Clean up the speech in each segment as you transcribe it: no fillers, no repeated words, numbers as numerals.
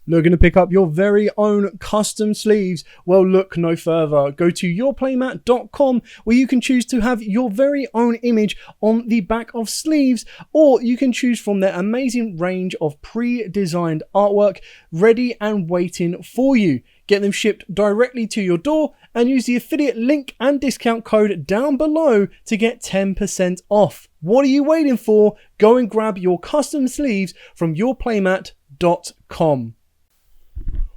Looking to pick up your very own custom sleeves? Well, look no further. Go to yourplaymat.com where you can choose to have your very own image on the back of sleeves, or you can choose from their amazing range of pre-designed artwork ready and waiting for you. Get them shipped directly to your door and use the affiliate link and discount code down below to get 10% off. What are you waiting for? Go and grab your custom sleeves from yourplaymat.com.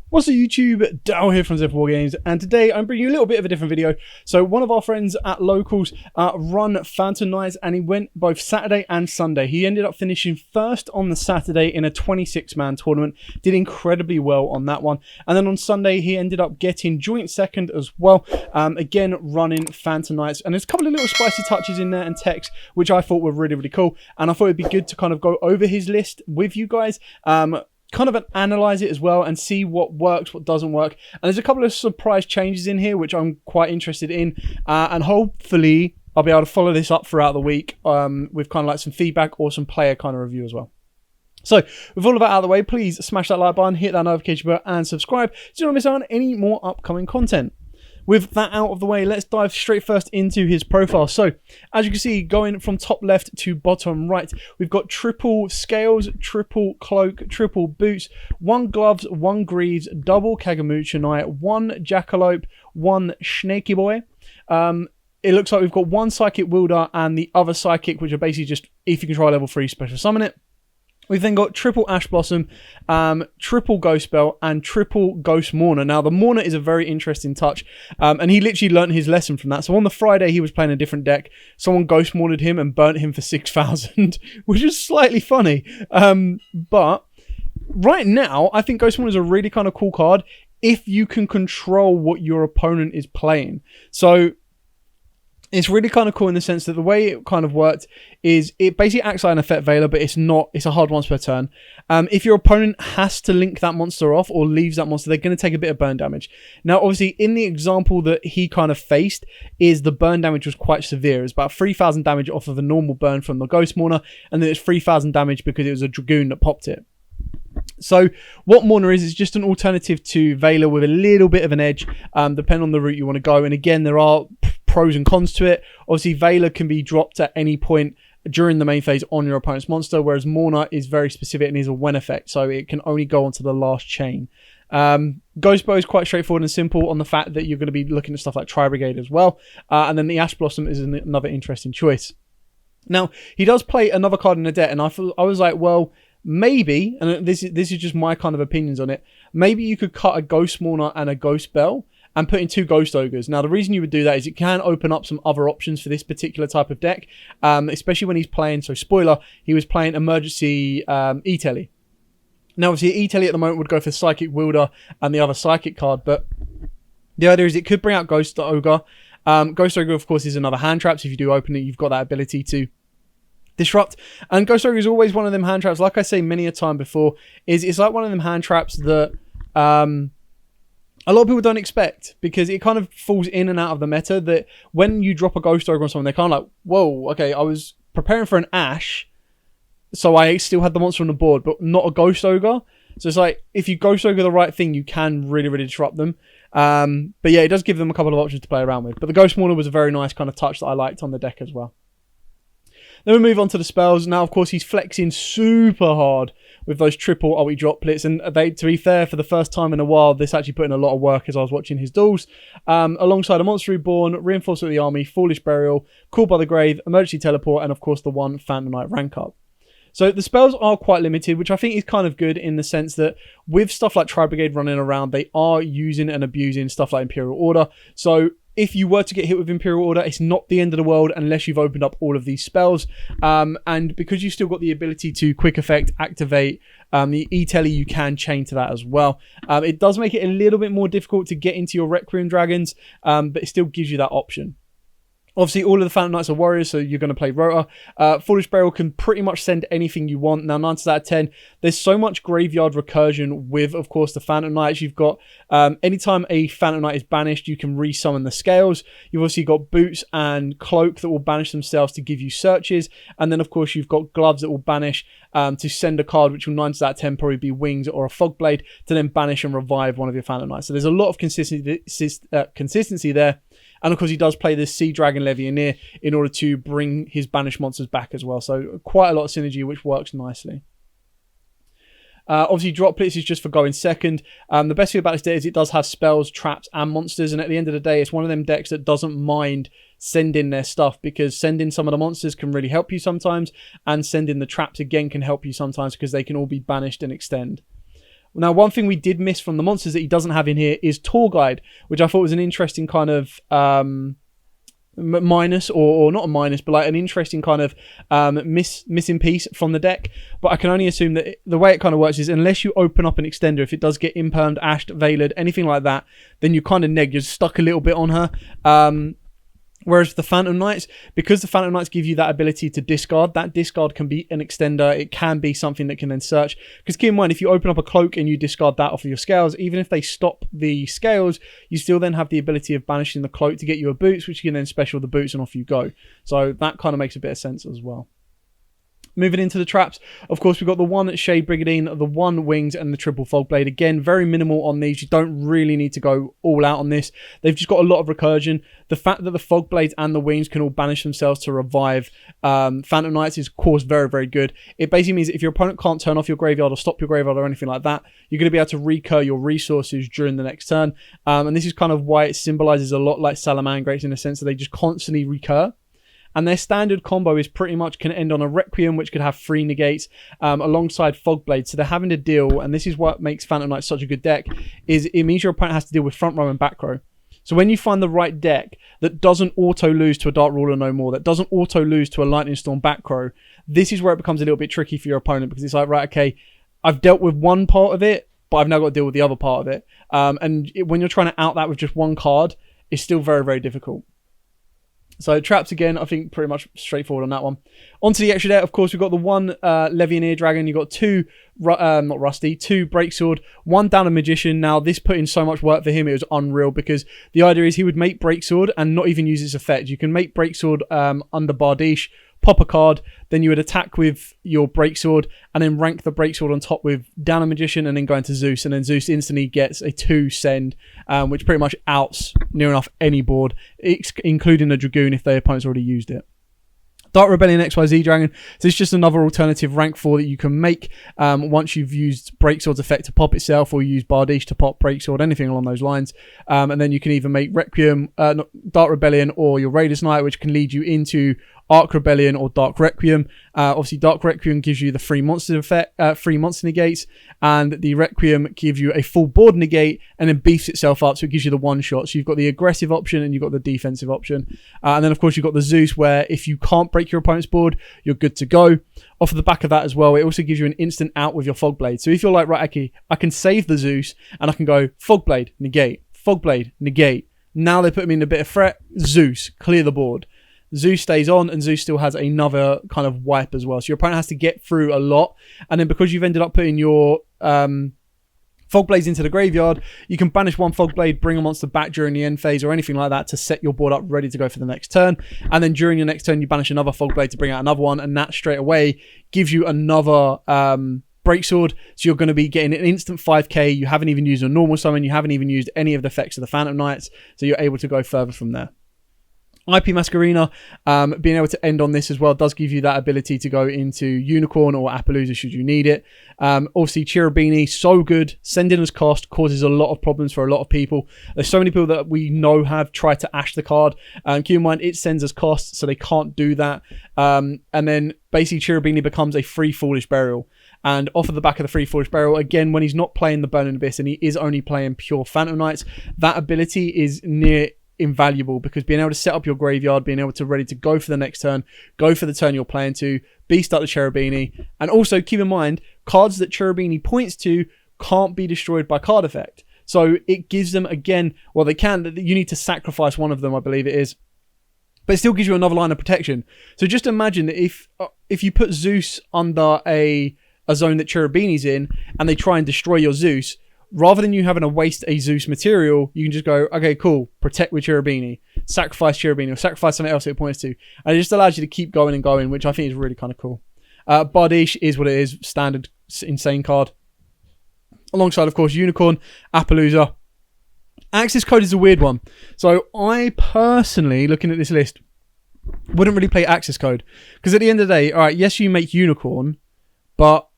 What's up YouTube, Dal here from Zephyr Games, and today I'm bringing you a little bit of a different video. So one of our friends at Locals run Phantom Nights, and he went both Saturday and Sunday. He ended up finishing first on the Saturday in a 26-man tournament, did incredibly well on that one. And then on Sunday he ended up getting joint second as well, again running Phantom Nights. And there's a couple of little spicy touches in there and techs which I thought were really, really cool. And I thought it'd be good to kind of go over his list with you guys. Kind of analyze it as well and see what works, what doesn't work. And there's a couple of surprise changes in here which I'm quite interested in, and hopefully I'll be able to follow this up throughout the week with kind of like some feedback or some player kind of review as well. So with all of that out of the way, please smash that like button, hit that notification bell and subscribe so you don't miss out on any more upcoming content. With that out of the way, let's dive straight first into his profile. So, as you can see, going from top left to bottom right, we've got triple scales, triple cloak, triple boots, 1 gloves, 1 greaves, double Kagamuchanai, 1 jackalope, 1 snaky boy. It looks like we've got 1 psychic wielder and the other psychic, which are basically just if you control level 3 special summon it. We've then got triple Ash Blossom, triple Ghost Bell, and triple Ghost Mourner. Now, the Mourner is a very interesting touch, and he literally learned his lesson from that. So on the Friday, he was playing a different deck. Someone Ghost Mournered him and burnt him for 6,000, which is slightly funny. But right now, I think Ghost Mourner is a really kind of cool card if you can control what your opponent is playing. So it's really kind of cool in the sense that the way it kind of worked is it basically acts like an effect veiler, but it's a hard once per turn. If your opponent has to link that monster off or leaves that monster, they're going to take a bit of burn damage. Now, obviously, in the example that he kind of faced, is the burn damage was quite severe. It's about 3,000 damage off of a normal burn from the Ghost Mourner, and then it's 3,000 damage because it was a Dragoon that popped it. So what Mourner is just an alternative to Veiler with a little bit of an edge, depending on the route you want to go. And again, there are pros and cons to it. Obviously, Veiler can be dropped at any point during the main phase on your opponent's monster, whereas Mourner is very specific and is a when effect, so it can only go onto the last chain. Ghost Bow is quite straightforward and simple on the fact that you're going to be looking at stuff like Tri-Brigade as well. And then the Ash Blossom is another interesting choice. Now, he does play another card in the deck, and I was like, well, maybe, and this is just my kind of opinions on it, maybe you could cut a Ghost Mourner and a Ghost Bell and put in 2 Ghost Ogres. Now, the reason you would do that is it can open up some other options for this particular type of deck, especially when he's playing, so spoiler, he was playing Emergency E-Telly. Now, obviously, E-Telly at the moment would go for Psychic Wielder and the other Psychic card, but the idea is it could bring out Ghost Ogre. Ghost Ogre, of course, is another hand trap, so if you do open it, you've got that ability to disrupt. And Ghost Ogre is always one of them hand traps, like I say many a time before, it's like one of them hand traps that a lot of people don't expect, because it kind of falls in and out of the meta, that when you drop a Ghost Ogre on someone, they're kind of like, whoa, okay, I was preparing for an Ash, so I still had the monster on the board, but not a Ghost Ogre. So it's like, if you Ghost Ogre the right thing, you can really, really disrupt them. But yeah, it does give them a couple of options to play around with. But the Ghost Mourner was a very nice kind of touch that I liked on the deck as well. Then we move on to the spells. Now, of course, he's flexing super hard with those triple ulti droplets. And to be fair, for the first time in a while, this actually put in a lot of work as I was watching his duels. Alongside a Monster Reborn, Reinforcement of the Army, Foolish Burial, Called by the Grave, Emergency Teleport, and of course the 1 Phantom Knight rank up. So the spells are quite limited, which I think is kind of good in the sense that with stuff like Tri-Brigade running around, they are using and abusing stuff like Imperial Order. So if you were to get hit with Imperial Order, it's not the end of the world unless you've opened up all of these spells. And because you've still got the ability to quick effect activate the E-Telly, you can chain to that as well. It does make it a little bit more difficult to get into your Requiem Dragons, but it still gives you that option. Obviously, all of the Phantom Knights are warriors, so you're going to play Rota. Foolish Burial can pretty much send anything you want. Now, 9 out of 10, there's so much graveyard recursion with, of course, the Phantom Knights. You've got, anytime a Phantom Knight is banished, you can resummon the Scales. You've obviously got Boots and Cloak that will banish themselves to give you searches. And then, of course, you've got Gloves that will banish to send a card, which will 9 out of 10 probably be Wings or a Fogblade, to then banish and revive one of your Phantom Knights. So there's a lot of consistency there. And of course, he does play this Sea Dragon Levianeer in order to bring his banished monsters back as well. So quite a lot of synergy, which works nicely. Obviously, Drop Blitz is just for going second. The best thing about this deck is it does have spells, traps, and monsters. And at the end of the day, it's one of them decks that doesn't mind sending their stuff, because sending some of the monsters can really help you sometimes. And sending the traps again can help you sometimes, because they can all be banished and extend. Now, one thing we did miss from the monsters that he doesn't have in here is Tour Guide, which I thought was an interesting kind of minus, or not a minus, but like an interesting kind of missing piece from the deck. But I can only assume that the way it kind of works is, unless you open up an extender, if it does get impermed, ashed, veiled, anything like that, then you kind of you're stuck a little bit on her. Whereas the Phantom Knights, because the Phantom Knights give you that ability to discard, that discard can be an extender. It can be something that can then search. Because keep in mind, if you open up a Cloak and you discard that off of your Scales, even if they stop the Scales, you still then have the ability of banishing the Cloak to get you a Boots, which you can then special the Boots and off you go. So that kind of makes a bit of sense as well. Moving into the traps, of course, we've got the 1 Shade Brigandine, the 1 Wings, and the triple Fogblade. Again, very minimal on these. You don't really need to go all out on this. They've just got a lot of recursion. The fact that the Fogblades and the Wings can all banish themselves to revive Phantom Knights is, of course, very, very good. It basically means that if your opponent can't turn off your graveyard or stop your graveyard or anything like that, you're going to be able to recur your resources during the next turn. And this is kind of why it symbolizes a lot like Salamangrates, in the sense that they just constantly recur. And their standard combo is pretty much can end on a Requiem, which could have 3 negates, alongside Fogblade. So they're having to deal, and this is what makes Phantom Knight such a good deck, is it means your opponent has to deal with front row and back row. So when you find the right deck that doesn't auto-lose to a Dark Ruler no more, that doesn't auto-lose to a Lightning Storm back row, this is where it becomes a little bit tricky for your opponent, because it's like, right, okay, I've dealt with one part of it, but I've now got to deal with the other part of it. When you're trying to out that with just one card, it's still very, very difficult. So traps, again, I think pretty much straightforward on that one. Onto the extra deck, of course, we've got the 1 Levianeer Dragon. You've got 2, not Rusty, 2 Breaksword, 1 down a Magician. Now, this put in so much work for him, it was unreal, because the idea is he would make Breaksword and not even use its effect. You can make Breaksword under Bardiche, pop a card, then you would attack with your Breaksword, and then rank the Breaksword on top with down a Magician, and then go into Zeus, and then Zeus instantly gets a 2 send, which pretty much outs near enough any board, including a Dragoon if their opponent's already used it. Dark Rebellion XYZ Dragon. So it's just another alternative rank 4 that you can make once you've used Breaksword's effect to pop itself, or use Bardiche to pop Breaksword, anything along those lines. And then you can either make Requiem, Dark Rebellion, or your Raiders Knight, which can lead you into Arc Rebellion or Dark Requiem. Obviously, Dark Requiem gives you the 3 monster effect, 3 monster negates, and the Requiem gives you a full board negate and then beefs itself up, so it gives you the 1 shot. So you've got the aggressive option and you've got the defensive option. And then, of course, you've got the Zeus, where if you can't break your opponent's board, you're good to go. Off of the back of that as well, it also gives you an instant out with your Fogblade. So if you're like, right, okay, I can save the Zeus and I can go Fogblade, negate, Fogblade, negate. Now they put me in a bit of threat, Zeus, clear the board. Zeus stays on, and Zeus still has another kind of wipe as well. So your opponent has to get through a lot. And then because you've ended up putting your Fogblades into the graveyard, you can banish 1 Fogblade, bring a monster back during the end phase or anything like that to set your board up ready to go for the next turn. And then during your next turn, you banish another Fogblade to bring out another one, and that straight away gives you another Breaksword. So you're going to be getting an instant 5k. You haven't even used a normal summon. You haven't even used any of the effects of the Phantom Knights. So you're able to go further from there. IP Masquerena, being able to end on this as well does give you that ability to go into Unicorn or Appaloosa should you need it. Obviously, Cherubini, so good. Sending as cost causes a lot of problems for a lot of people. There's so many people that we know have tried to ash the card. Keep in mind, it sends as cost, so they can't do that. And then basically Cherubini becomes a free Foolish Burial. And off of the back of the free Foolish Burial, again, when he's not playing the Burning Abyss and he is only playing pure Phantom Knights, that ability is near invaluable, because being able to set up your graveyard, being able to ready to go for the next turn, go for the turn you're playing to, beast up the Cherubini, and also keep in mind, cards that Cherubini points to can't be destroyed by card effect. So it gives them, again, well, they can, you need to sacrifice one of them, I believe it is. but it still gives you another line of protection. So just imagine that if you put Zeus under a zone that Cherubini's in, and they try and destroy your Zeus, rather than you having to waste a Zeus material, you can just go, okay, cool, protect with Cherubini, sacrifice Cherubini, or sacrifice something else it points to. And it just allows you to keep going and going, which I think is really kind of cool. Bardiche is what it is, standard insane card. Alongside, of course, Unicorn, Appaloosa. Access code is a weird one. So I personally, looking at this list, wouldn't really play access code. Because at the end of the day, all right, yes, you make Unicorn, but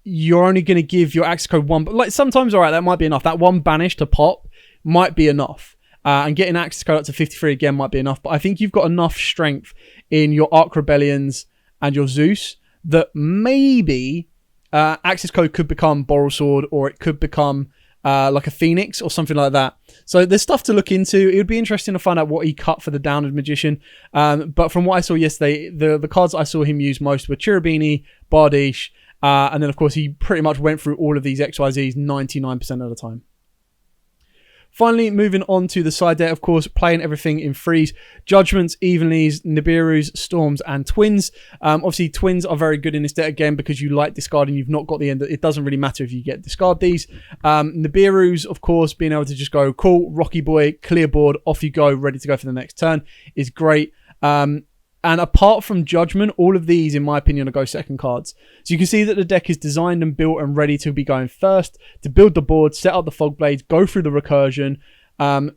you're only going to give your access code one. But like sometimes, all right, that might be enough. That one banish to pop might be enough. And getting access code up to 53 again might be enough. But I think you've got enough strength in your Arc Rebellions and your Zeus that maybe access code could become Boral Sword, or it could become like a Phoenix or something like that. So there's stuff to look into. It would be interesting to find out what he cut for the Downed Magician. But from what I saw yesterday, the cards I saw him use most were Cherubini, Bardiche, and then, of course, he pretty much went through all of these XYZs 99% of the time. Finally, moving on to the side deck, of course, playing everything in threes. Judgments, Evenlies, Nibiru's, Storms, and Twins. Obviously, Twins are very good in this deck, again, because you like discarding. You've not got the end. It doesn't really matter if you get discard these. Nibiru's, of course, being able to just go, cool, Rocky Boy, clear board, off you go, ready to go for the next turn is great. And apart from Judgment, all of these, in my opinion, are go second cards. So you can see that the deck is designed and built and ready to be going first, to build the board, set up the Fog Blades, go through the recursion,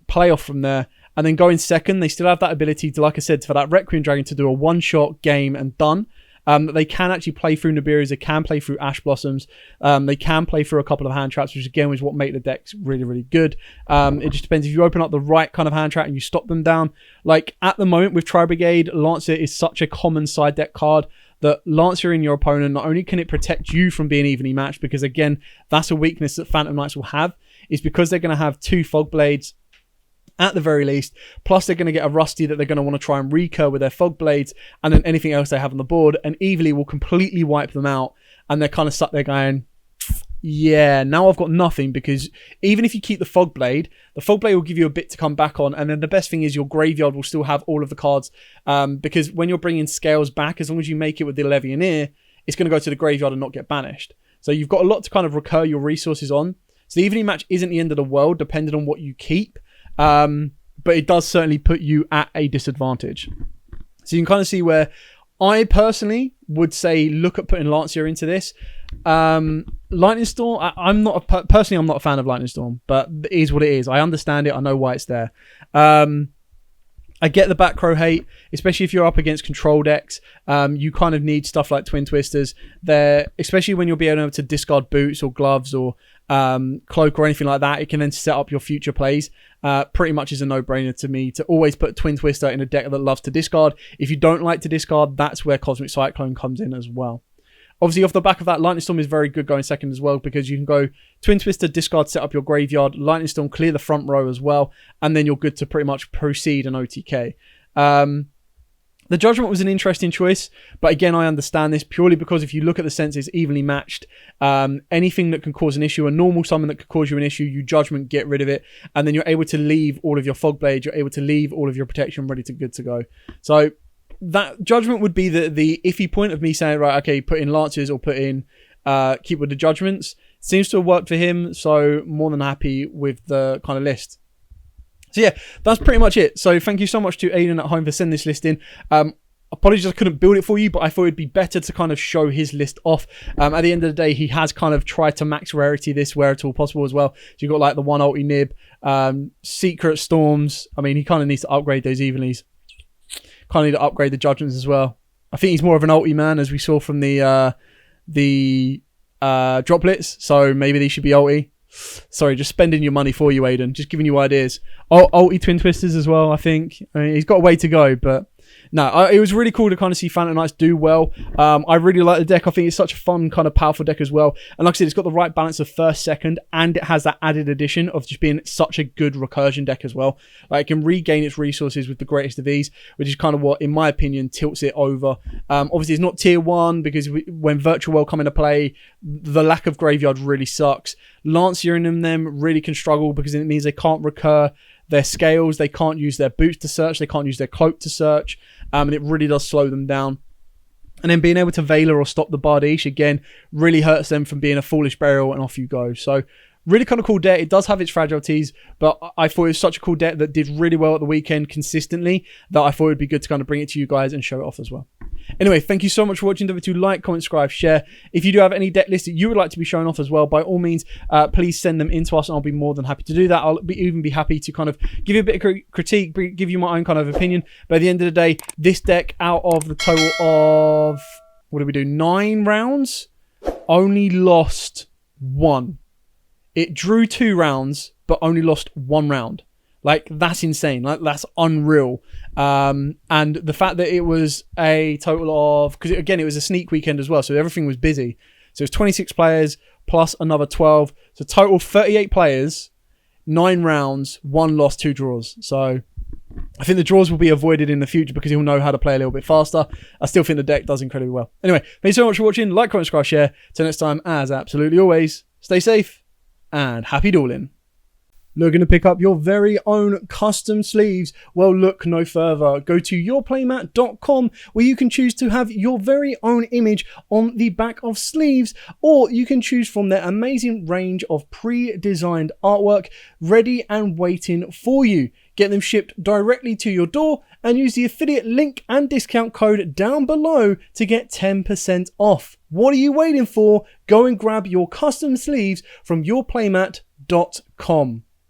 play off from there, and then go in second. They still have that ability to, like I said, for that Requiem Dragon to do a one-shot game and done. They can actually play through Nibiru's, they can play through Ash Blossoms, they can play through a couple of hand traps, which again is what make the decks really, really good. It just depends if you open up the right kind of hand trap and you stop them down. Like at the moment with Tri Brigade, Lancer is such a common side deck card that Lancer in your opponent, not only can it protect you from being evenly matched, because again, that's a weakness that Phantom Knights will have, is because they're going to have 2 Fog Blades at the very least, plus they're going to get a Rusty that they're going to want to try and recur with their Fog Blades, and then anything else they have on the board, and Evilly will completely wipe them out, and they're kind of stuck there going, yeah, now I've got nothing, because even if you keep the Fog Blade will give you a bit to come back on, and then the best thing is your graveyard will still have all of the cards, because when you're bringing Scales back, as long as you make it with the Levianeer, it's going to go to the graveyard and not get banished. So you've got a lot to kind of recur your resources on. So the evening match isn't the end of the world, depending on what you keep. But it does certainly put you at a disadvantage. So you can kind of see where I personally would say look at putting Lancia into this. Lightning Storm, I'm not a fan of Lightning Storm, but it is what it is. I understand it. I know why it's there. I get the back row hate, especially if you're up against control decks. You kind of need stuff like Twin Twisters there, especially when you'll be able to discard boots or gloves or cloak or anything like that. It can then set up your future plays. Pretty much is a no-brainer to me to always put Twin Twister in a deck that loves to discard. If you don't like to discard, that's where Cosmic Cyclone comes in as well. Obviously, off the back of that, Lightning Storm is very good going second as well, because you can go Twin Twister, discard, set up your graveyard, Lightning Storm, clear the front row as well, and then you're good to pretty much proceed an OTK. The Judgment was an interesting choice, but again, I understand this purely because if you look at the senses, evenly matched, anything that can cause an issue, a normal summon that could cause you an issue, you Judgment, get rid of it, and then you're able to leave all of your Fog Blades, you're able to leave all of your protection ready to good to go. So that Judgment would be the iffy point of me saying, right, okay, put in Lancers or put in keep with the Judgments. Seems to have worked for him, so more than happy with the kind of list. So yeah, that's pretty much it. So thank you so much to Aiden at home for sending this list in. Apologies I couldn't build it for you, but I thought it'd be better to kind of show his list off. At the end of the day, he has kind of tried to max rarity this where at all possible as well. So you've got like the one ulti nib, secret storms. I mean, he kind of needs to upgrade those evenlies. Kind of need to upgrade the Judgments as well. I think he's more of an ulti man, as we saw from the droplets. So maybe these should be ulti. Sorry, just spending your money for you, Aiden. Just giving you ideas. Oh, ulti Twin Twisters as well, I think. I mean, he's got a way to go, but no, it was really cool to kind of see Phantom Knights do well. I really like the deck. I think it's such a fun, kind of powerful deck as well. And like I said, it's got the right balance of first, second, and it has that added addition of just being such a good recursion deck as well. Like, it can regain its resources with the greatest of ease, which is kind of what, in my opinion, tilts it over. Obviously, it's not tier 1, because when Virtual World come into play, the lack of graveyard really sucks. Lancia and them really can struggle, because it means they can't recur their scales. They can't use their boots to search. They can't use their cloak to search. And it really does slow them down. And then being able to Veiler or stop the Bardiche, again, really hurts them from being a Foolish Burial, and off you go. So really kind of cool deck. It does have its fragilities, but I thought it was such a cool deck that did really well at the weekend consistently that I thought it would be good to kind of bring it to you guys and show it off as well. Anyway, thank you so much for watching. Don't forget to like, comment, subscribe, share. If you do have any deck lists that you would like to be shown off as well, by all means, please send them in to us and I'll be more than happy to do that. I'll even be happy to kind of give you a bit of critique, give you my own kind of opinion. But at the end of the day, this deck, out of the total of, what did we do, 9 rounds, only lost 1. It drew 2 rounds, but only lost 1 round. Like, that's insane. Like, that's unreal. And the fact that it was a total of, because again, it was a sneak weekend as well, so everything was busy. So it was 26 players plus another 12. So total 38 players, 9 rounds, 1 loss, 2 draws. So I think the draws will be avoided in the future because he'll know how to play a little bit faster. I still think the deck does incredibly well. Anyway, thank you so much for watching. Like, comment, subscribe, share. Till next time, as absolutely always, stay safe and happy dueling. Looking to pick up your very own custom sleeves? Well, look no further. Go to Yourplaymat.com, where you can choose to have your very own image on the back of sleeves, or you can choose from their amazing range of pre-designed artwork ready and waiting for you. Get them shipped directly to your door and use the affiliate link and discount code down below to get 10% off. What are you waiting for? Go and grab your custom sleeves from Yourplaymat.com.